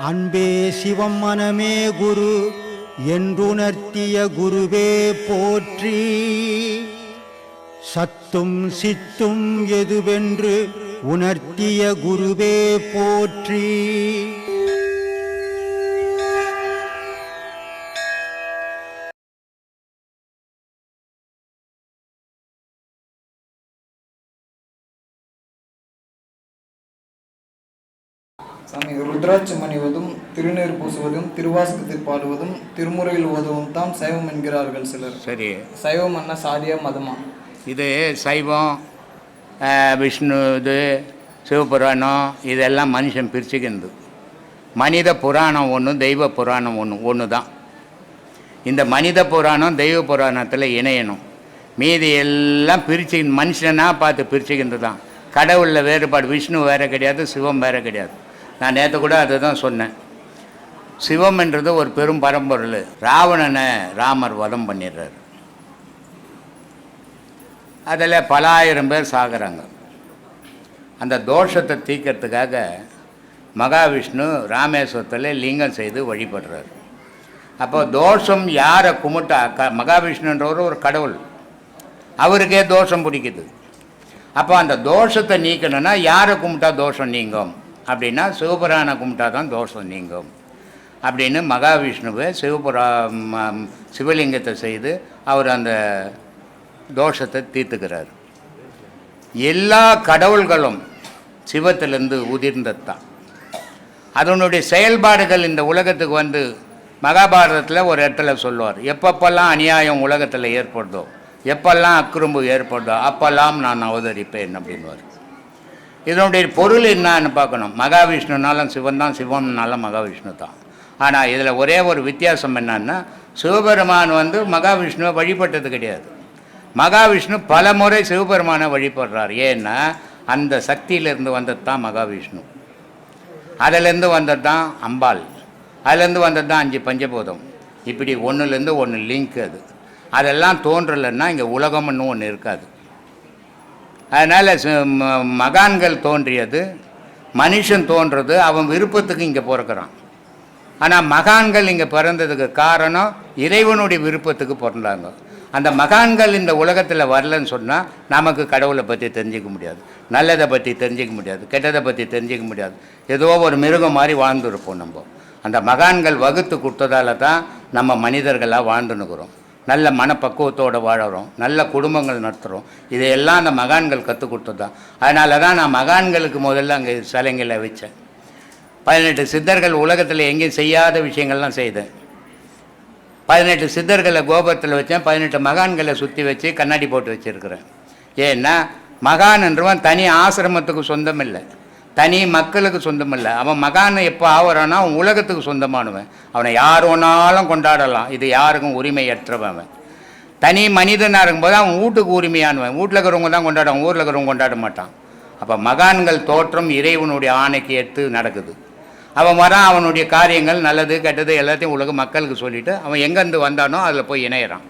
அன்பே சிவம் மனமே குரு என்றுணர்த்திய குருவே போற்றி. சத்தும் சித்தும் எதுவென்று உணர்த்திய குருவே போற்றி. சாமி, ருத்ராட்சம் அணிவதும் திருநீர் பூசுவதும் திருவாசகத்தில் பாடுவதும் திருமுறையில் ஓதுவதும் தான் சைவம் என்கிறார்கள் சிலர். சரி, சைவம் என்ன சாதியா மதமா? இது சைவம், விஷ்ணு, இது சிவபுராணம், இதெல்லாம் மனுஷன் பிரிச்சுக்கிறது. மனித புராணம் ஒன்று, தெய்வ புராணம் ஒன்று தான். இந்த மனித புராணம் தெய்வ புராணத்தில் இணையணும். மீதி எல்லாம் பிரிச்சு மனுஷனாக பார்த்து பிரிச்சுக்கிறது தான். கடவுளில் வேறுபாடு, விஷ்ணு வேறு கிடையாது, சிவம் வேறு கிடையாது. நான் நேற்று கூட அதை தான் சொன்னேன். சிவம் என்றது ஒரு பெரும் பரம்பொருள். ராவணனை ராமர் வதம் பண்ணிடுறார். அதில் பல ஆயிரம் பேர் சாகிறாங்க. அந்த தோஷத்தை தீர்க்கறதுக்காக மகாவிஷ்ணு ராமேஸ்வரத்தில் லிங்கம் செய்து வழிபடுறார். அப்போ தோஷம் யாரை கும்பிட்டா, மகாவிஷ்ணுன்றவர் ஒரு கடவுள், அவருக்கே தோஷம் பிடிக்குது. அப்போ அந்த தோஷத்தை நீக்கணும்னா யாரை கும்பிட்டா தோஷம் நீங்கும் அப்படின்னா சிவபுராணம் கும்பிட்டா தான் தோஷம் நீங்கும் அப்படின்னு மகாவிஷ்ணுவை சிவலிங்கத்தை செய்து அவர் அந்த தோஷத்தை தீர்த்துக்கிறார். எல்லா கடவுள்களும் சிவத்திலேருந்து உதிர்ந்தது தான். அதனுடைய செயல்பாடுகள் இந்த உலகத்துக்கு வந்து மகாபாரதத்தில் ஒரு இடத்துல சொல்லுவார், எப்பப்பெல்லாம் அநியாயம் உலகத்தில் ஏற்படுதோ, எப்பெல்லாம் அக்குறும்பு ஏற்படுதோ அப்பெல்லாம் நான் அவதரிப்பேன் அப்படின்வார். இதனுடைய பொருள் என்னான்னு பார்க்கணும். மகாவிஷ்ணுனாலும் சிவன் தான், சிவம்னாலும் மகாவிஷ்ணு தான். ஆனால் இதில் ஒரே ஒரு வித்தியாசம் என்னன்னா, சிவபெருமான் வந்து மகாவிஷ்ணுவை வழிபட்டது கிடையாது. மகாவிஷ்ணு பல முறை சிவபெருமானை வழிபடுறார். ஏன்னா அந்த சக்தியிலேருந்து வந்தது தான் மகாவிஷ்ணு, அதிலேருந்து வந்தது தான் அம்பாள், அதுலேருந்து வந்தது தான் 5 பஞ்சபூதம். இப்படி ஒன்றுலேருந்து ஒன்று லிங்க். அதெல்லாம் தோன்றலைன்னா இங்கே உலகம்னு ஒன்று இருக்காது. அதனால் மகான்கள் தோன்றியது, மனுஷன் தோன்றது அவன் விருப்பத்துக்கு இங்கே பிறக்கிறான். ஆனால் மகான்கள் இங்கே பிறந்ததுக்கு காரணம் இறைவனுடைய விருப்பத்துக்கு பிறந்தாங்க. அந்த மகான்கள் இந்த உலகத்தில் வரலன்னு சொன்னால் நமக்கு கடவுளை பற்றி தெரிஞ்சிக்க முடியாது, நல்லதை பற்றி தெரிஞ்சிக்க முடியாது, கெட்டதை பற்றி தெரிஞ்சிக்க முடியாது. ஏதோ ஒரு மிருகம் மாதிரி வாழ்ந்துருப்போம் நம்ம. அந்த மகான்கள் வகுத்து கொடுத்ததால தான் நம்ம மனிதர்களாக வாழ்ந்துன்னுக்குறோம், நல்ல மனப்பக்குவத்தோடு வாழறோம், நல்ல குடும்பங்கள் நடத்துகிறோம். இதையெல்லாம் அந்த மகான்கள் கற்றுக் கொடுத்தது தான். அதனால தான் நான் மகான்களுக்கு முதல்ல அங்கே சிலைங்களை வச்சேன். 18 சித்தர்கள் உலகத்தில் எங்கேயும் செய்யாத விஷயங்கள்லாம் செய்தேன். 18 சித்தர்களை கோபுரத்தில் வச்சேன், 18 மகான்களை சுற்றி வச்சு கண்ணாடி போட்டு வச்சுருக்கிறேன். ஏன்னா மகான் என்றவன் தனி ஆசிரமத்துக்கு சொந்தம் இல்லை, தனி மக்களுக்கு சொந்தம் இல்லை. அவன் மகான் எப்போ ஆகிறான்னா அவன் உலகத்துக்கு சொந்தமானவன். அவனை யார் ஒன்றாலும் கொண்டாடலாம், இது யாருக்கும் உரிமையற்றவன். தனி மனிதனாக இருக்கும்போது அவன் வீட்டுக்கு உரிமையானவன், வீட்டில் இருக்கிறவங்க தான் கொண்டாடுவான், ஊரில் இருக்கிறவங்க கொண்டாட மாட்டான். அப்போ மகான்கள் தோற்றம் இறைவனுடைய ஆணைக்கு ஏற்று நடக்குது. அவன் வரான், அவனுடைய காரியங்கள் நல்லது கெட்டது எல்லாத்தையும் உலக மக்களுக்கு சொல்லிவிட்டு அவன் எங்கேருந்து வந்தானோ அதில் போய் இணையிறான்.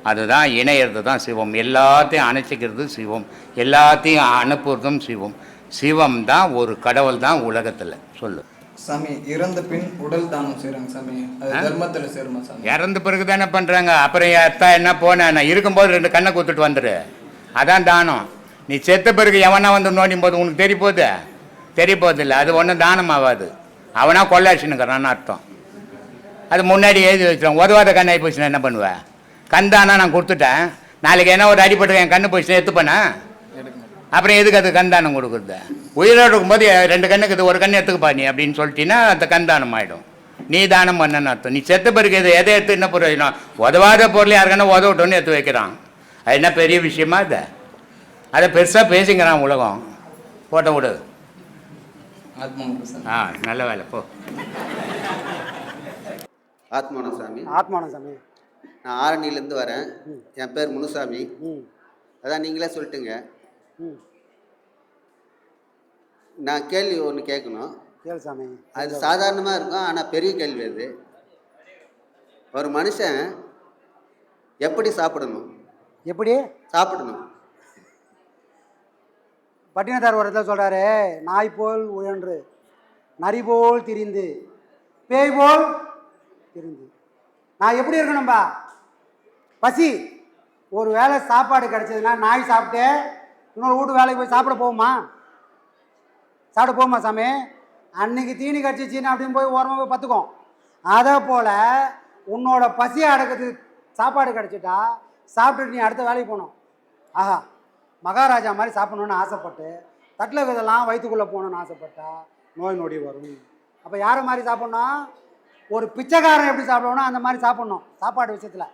அதுதான் இணையிறது தான் சிவம். எல்லாத்தையும் அணைச்சிக்கிறது சிவம், எல்லாத்தையும் அனுப்புறதும் சிவம். சிவம் தான் ஒரு கடவுள் தான் உலகத்தில். சொல்லு சாமி. இறந்த பின் உடல் தானம் செய்கிறாங்க சாமி, அது தர்மத்தில் சேருமா சாமி? இறந்த பிறகு தானே பண்ணுறாங்க. அப்புறம் அத்தா என்ன போனேன், நான் இருக்கும்போது 2 கண்ணை கொடுத்துட்டு வந்துடு, அதான் தானம். நீ செத்த பிறகு எவனா வந்து நோண்டும் போது உனக்கு தெரிய போகுது இல்லை, அது ஒன்றும் தானம் ஆகாது. அவனா கொள்ளாச்சுன்னுக்கிறான்னு அர்த்தம். அது முன்னாடி எழுதி வச்சிடும். உதவாத கண்ணாகி போச்சுன்னா என்ன பண்ணுவேன்? கந்தானா நான் கொடுத்துட்டேன், நாளைக்கு என்ன ஒரு அடிப்பட்டு என் கண்ணு போச்சுன்னா எடுத்துப்பேனா? அப்புறம் எதுக்கு அது கந்தானம் கொடுக்குறது? உயிரோடு இருக்கும்போது 2 கண்ணுக்கு இது ஒரு கண்ணு எடுத்துக்கப்பா நீ அப்படின்னு சொல்லிட்டீங்கன்னா அந்த கந்தானம் ஆகிடும். நீ தானம் பண்ணன்னு அர்த்தம். நீ செத்த பிறகு இது எதை எடுத்து என்ன பிரயோஜனம்? உதவாத பொருள் யாருக்கன்னா உதவட்டோன்னு எடுத்து வைக்கிறான். அது என்ன பெரிய விஷயமா? அதை பெருசாக பேசிக்கிறான் உலகம். போட்ட விடு. நல்ல வேலை போ. ஆத்மானசாமி. நான் ஆரணியிலேருந்து வரேன். என் பேர் முனுசாமி. அதான் நீங்களே சொல்லிட்டுங்க. நான் கேள்வி ஒன்று கேட்கணும். அது சாதாரணமாக இருக்கும், ஆனால் பெரிய கேள்வி. அது ஒரு மனுஷன் எப்படி சாப்பிடணும்? பட்டினத்தார் ஒரு இடத்துல சொல்கிறாரு, நாய் போல் உழன்று நரி போல் திரிந்து பேய் போல் திரிந்து. நான் எப்படி இருக்கணும்பா? பசி, ஒரு வேளை சாப்பாடு கிடைச்சதுன்னா நாய் சாப்பிட்டு இன்னொரு வீட்டு வேலைக்கு போய் சாப்பிட போகுமா? சாப்பிட போகுமா சாமி? அன்னைக்கு தீனி கடிச்சிச்சின்னு அப்படின்னு போய் ஓரமாக போய் பார்த்துக்கும். அதே போல் உன்னோட பசியை அடக்கிறதுக்கு சாப்பாடு கிடச்சிட்டா சாப்பிட்டுட்டு நீ அடுத்த வேலைக்கு போகணும். ஆஹா, மகாராஜா மாதிரி சாப்பிடணுன்னு ஆசைப்பட்டு தட்டில் இதெல்லாம் வயிற்றுக்குள்ளே போகணுன்னு ஆசைப்பட்டா நோய் நொடி வரும். அப்போ யாரை மாதிரி சாப்பிட்ணும்? ஒரு பிச்சைக்காரன் எப்படி சாப்பிடணும் அந்த மாதிரி சாப்பிட்ணும். சாப்பாடு விஷயத்தில்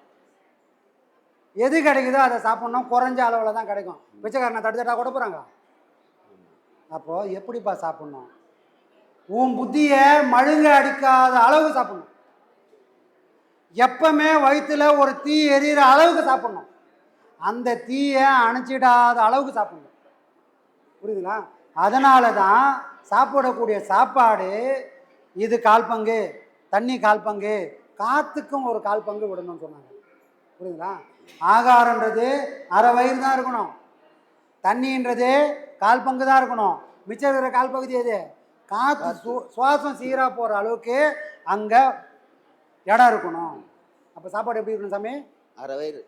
எது கிடைக்குதோ அதை சாப்பிட்ணும். குறைஞ்ச அளவில் தான் கிடைக்கும். பிச்சைக்காரனை தட்டு தட்டாக கூட போகிறாங்க. அப்போது எப்படிப்பா சாப்பிட்ணும்? உன் புத்தியை மழுங்க அடிக்காத அளவுக்கு சாப்பிட்ணும். எப்பவுமே வயிற்றுல ஒரு தீ எரியிற அளவுக்கு சாப்பிட்ணும். அந்த தீயை அணைச்சிடாத அளவுக்கு சாப்பிடணும். புரியுதுங்களா? அதனால தான் சாப்பிடக்கூடிய சாப்பாடு இது 1/4 பங்கு, தண்ணி 1/4 பங்கு, காற்றுக்கும் ஒரு 1/4 பங்கு விடணும்னு சொன்னாங்க. புரியுதுங்களா? ஆகாரன்றது அரை வயிறு தான் இருக்கணும், தண்ணின்றது 1/4 பங்கு தான் இருக்கணும். மிச்சம் இருக்கிற 1/4 பகுதி எது? காற்று சுவாசம் சீராக போகிற அளவுக்கு அங்கே இடம் இருக்கணும். அப்போ சாப்பாடு எப்படி இருக்கணும் சாமி? அரை வயிறு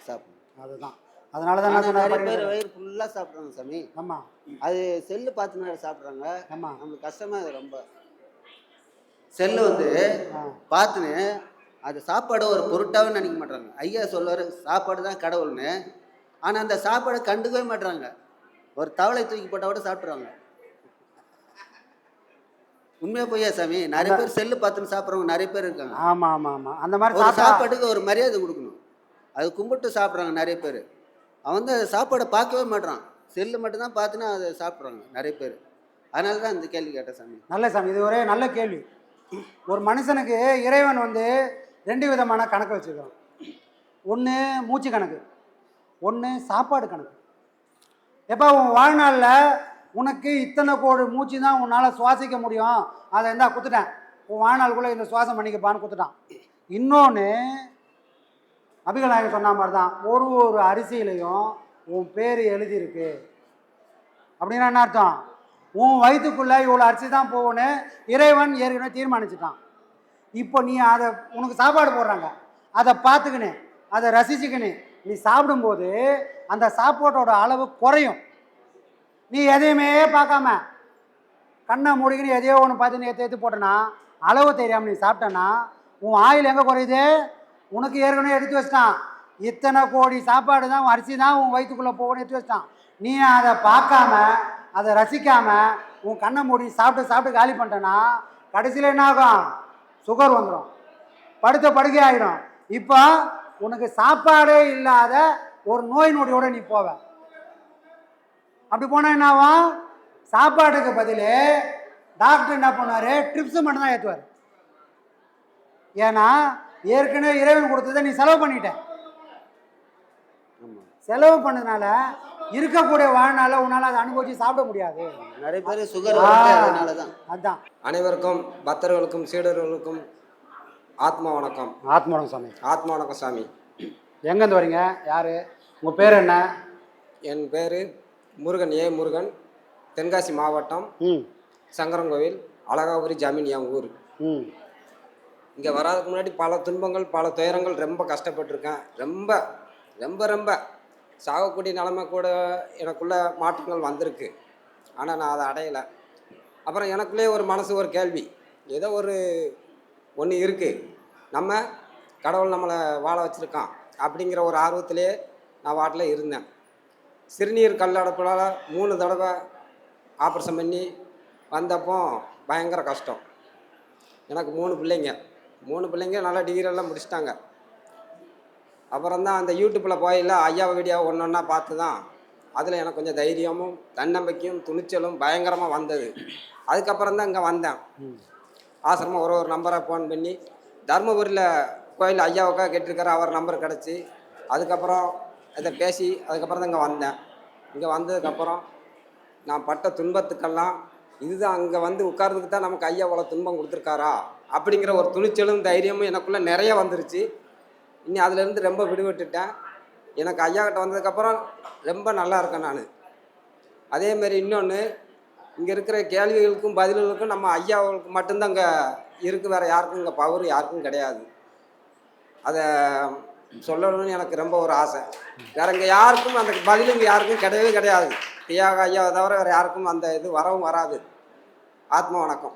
சாப்பிடணும். அதுதான். அதனால தான் நான் நிறைய சொன்னேன், பேர் வயிறு ஃபுல்லாக சாப்பிட்றாங்க சாமி. ஆமாம் அது செல்லு பார்த்து சாப்பிட்றாங்க. ஆமாம். நம்மளுக்கு கஷ்டமாக அது ரொம்ப. செல்லு வந்து பார்த்துன்னு அது சாப்பாடு ஒரு பொருட்டாகவே நினைக்க மாட்டாங்க. ஐயா சொல்லுவார் சாப்பாடு தான் கடவுள்னு. ஆனால் அந்த சாப்பாடை கண்டுக்கவே மாட்டுறாங்க. ஒரு தவளை தூக்கி போட்டால் கூட சாப்பிட்றாங்க. உண்மையாக போய்யா சாமி? நிறைய பேர் செல்லு பார்த்துன்னு சாப்பிட்றவங்க நிறைய பேர் இருக்காங்க. ஆமாம் ஆமாம் ஆமாம். அந்த மாதிரி ஒரு சாப்பாட்டுக்கு ஒரு மரியாதை கொடுக்கணும். அது கும்பிட்டு சாப்பிட்றாங்க நிறைய பேர். அவன் வந்து சாப்பாடை பார்க்கவே மாட்டான், செல்லு மட்டும்தான் பார்த்துன்னு அதை சாப்பிட்றாங்க நிறைய பேர். அதனால தான் இந்த கேள்வி கேட்டேன் சாமி. நல்ல சாமி, இது ஒரே நல்ல கேள்வி. ஒரு மனுஷனுக்கு இறைவன் வந்து 2 விதமான கணக்கு வச்சுருக்கான். ஒன்று மூச்சு கணக்கு, ஒன்று சாப்பாடு கணக்கு. எப்போ உன் வாழ்நாளில் உனக்கு இத்தனை கோடி மூச்சு தான் உன்னால் சுவாசிக்க முடியும், அதை இருந்தா குத்துட்டேன், உன் வாழ்நாளுக்குள்ளே இந்த சுவாசம் பண்ணிக்கப்பான்னு குத்துட்டான். இன்னொன்று அபிகள் நாயகர் சொன்ன மாதிரி தான், ஒரு அரிசியிலையும் உன் பேர் எழுதியிருக்கு. அப்படின்னா என்ன அர்த்தம்? உன் வயிற்றுக்குள்ளே இவ்வளோ அரிசி தான் போகணுன்னு இறைவன் ஏற்கனவே தீர்மானிச்சிட்டான். இப்போ நீ அதை உனக்கு சாப்பாடு போடுறாங்க, அதை பார்த்துக்கினு அதை ரசிச்சுக்கினு நீ சாப்பிடும்போது அந்த சாப்பாட்டோட அளவு குறையும். நீ எதையுமே பார்க்காம கண்ணை மூடிக்கின்னு எதையோ ஒன்று பார்த்து நீ ஏற்று போட்டேன்னா அளவு தெரியாமல் நீ சாப்பிட்டேன்னா உன் ஆயில் எங்கே குறையுது? உனக்கு ஏற்கனவே எடுத்து வச்சிட்டான். இத்தனை கோடி சாப்பாடு தான் அரிசி தான் உன் வயிற்றுக்குள்ளே போகணும்னு எடுத்து வச்சிட்டான். நீ அதை பார்க்காம அதை ரசிக்காமல் உன் கண்ணை மூடி சாப்பிட்டு காலி பண்ணிட்டேன்னா கடைசியில் என்ன ஆகும்? சுகர் வந்துடும், படுத்த படுக்கை ஆகிடும். இப்போ உனக்கு சாப்பாடே இல்லாத ஒரு நோய் நொடியோடு நீ போவ. அப்படி போனால் என்ன ஆகும்? சாப்பாட்டுக்கு பதில் டாக்டர் என்ன பண்ணுவார்? ட்ரிப்ஸ் மட்டும் தான் ஏற்றுவார். ஏன்னா ஏற்கனவே இறைவன் கொடுத்ததை நீ செலவு பண்ணிட்ட. செலவு பண்ணதுனால இருக்கக்கூடிய வாழ்நாள உன்னால் அதை அனுபவிச்சு சாப்பிட முடியாது. நிறைய பேர் சுகர் அதனால தான். அதுதான். அனைவருக்கும் பக்தர்களுக்கும் சீடர்களுக்கும் ஆத்மா வணக்கம். ஆத்மா வணக்கம் சாமி. ஆத்மா வணக்கம் சாமி. எங்கேருந்து வரீங்க? யார்? உங்கள் பேர் என்ன? என் பேர் முருகன், முருகன், தென்காசி மாவட்டம், சங்கரங்கோவில், அழகாபுரி ஜமீன் என் ஊர். இங்கே வராதுக்கு முன்னாடி பல துன்பங்கள் பல துயரங்கள் ரொம்ப கஷ்டப்பட்டிருக்கேன். ரொம்ப ரொம்ப ரொம்ப சாகக்கூடிய நிலைமை கூட எனக்குள்ள மாற்றங்கள் வந்திருக்கு. ஆனால் நான் அதை அடையலை. அப்புறம் எனக்குள்ளே ஒரு மனசு ஒரு கேள்வி, ஏதோ ஒன்று இருக்குது, நம்ம கடவுள் நம்மளை வாழ வச்சுருக்கான் அப்படிங்கிற ஒரு ஆர்வத்திலே நான் வாட்டில் இருந்தேன். சிறுநீர் கல்லடைப்புனால 3 தடவை ஆப்ரேஷன் பண்ணி வந்தப்போ பயங்கர கஷ்டம். எனக்கு 3 பிள்ளைங்க நல்லா டிகிரியெல்லாம் முடிச்சிட்டாங்க. அப்புறம் தான் அந்த யூடியூப்பில் போயில ஐயா வீடியோ ஒன்று ஒன்றா பார்த்து தான் அதில் எனக்கு கொஞ்சம் தைரியமும் தன்னம்பிக்கையும் துணிச்சலும் பயங்கரமாக வந்தது. அதுக்கப்புறம் தான் இங்கே வந்தேன். ஆசிரமம் ஒரு நம்பரை ஃபோன் பண்ணி தர்மபுரியில் கோயில் ஐயாவுக்காக கேட்டிருக்காரு, அவர் நம்பர் கிடச்சி அதுக்கப்புறம் இதை பேசி அதுக்கப்புறம் தான் இங்கே வந்தேன். இங்கே வந்ததுக்கப்புறம் நான் பட்ட துன்பத்துக்கெல்லாம் இதுதான், அங்கே வந்து உட்கார்றதுக்கு தான் நமக்கு ஐயா அவ்வளோ துன்பம் கொடுத்துருக்காரா அப்படிங்கிற ஒரு துணிச்சலும் தைரியமும் எனக்குள்ளே நிறைய வந்துருச்சு. இன்னி அதிலேருந்து ரொம்ப விடுபட்டுட்டேன். எனக்கு ஐயா கிட்ட வந்ததுக்கப்புறம் ரொம்ப நல்லா இருக்கேன். நான் அதேமாரி இன்னொன்று, இங்கே இருக்கிற கேள்விகளுக்கும் பதில்களுக்கும் நம்ம ஐயாவுக்கு மட்டும்தான் இங்கே இருக்குது, வேறு யாருக்கும் இங்கே பவர் யாருக்கும் கிடையாது. அதை சொல்லணும்னு எனக்கு ரொம்ப ஒரு ஆசை. வேறு இங்கே யாருக்கும் அந்த பதில் இங்கே யாருக்கும் கிடையவே கிடையாது. தியாக ஐயாவை தவிர வேறு யாருக்கும் அந்த இது வரவும் வராது. ஆத்ம வணக்கம்.